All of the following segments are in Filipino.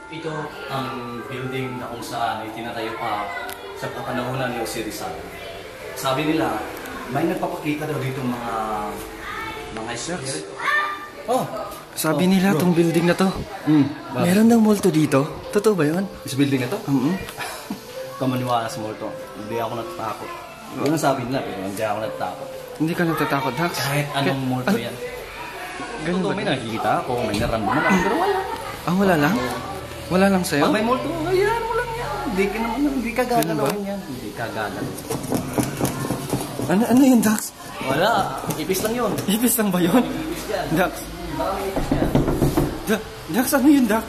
Ito ang building na kung saan itinatayo pa sa kapanahonan ni Jose Rizal. Sabi nila, may nagpapakita daw dito mga espiritu. Oh, Sabi nila tong building na to. Meron daw multo dito. Totoo ba yun? Is building na to? Kamaniwala sa multo. Hindi ako natatakot. Yun ang sabi nila, pero hindi ako natatakot. Hindi ka natatakot, Dax? Kahit anong multo yan. Ganun ba? May nakikita ako, may naramdaman ako, pero wala. Ah, wala lang? Wala lang sa'yo? Pag may multo, ayan, walang yan. Hindi ka gagalawin yan. Hindi ka gagalawin. Ano yun, Dax? Wala, ipis lang yun. Ipis lang ba yun? Ipis yan. Dax? Marami ipis yan. Dax, ano yun, Dax?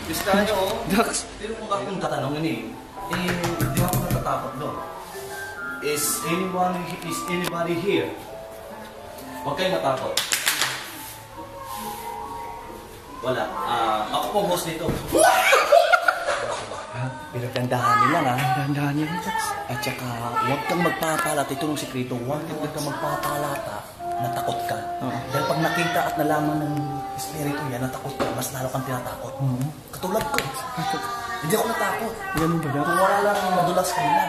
Ipis ka nyo, oh. Dax? Pero kung akong tatanungin hindi ako natatakot doon. Is anybody here? Huwag kayo matakot. Wala. Ako po host nito. Pero dandahan nila nga. Dandahan yun, Dax. At saka, huwag kang magpapalata. Ito ng sikreto. Huwag kang magpapalata. Natakot ka. Dahil pag nakita at nalaman ng espiritu yan, natakot ka, mas lalo kang tinatakot. Katulad ko. Hindi ako natakot. Ganun ba, Dax? Kung wala lang madulas kanina.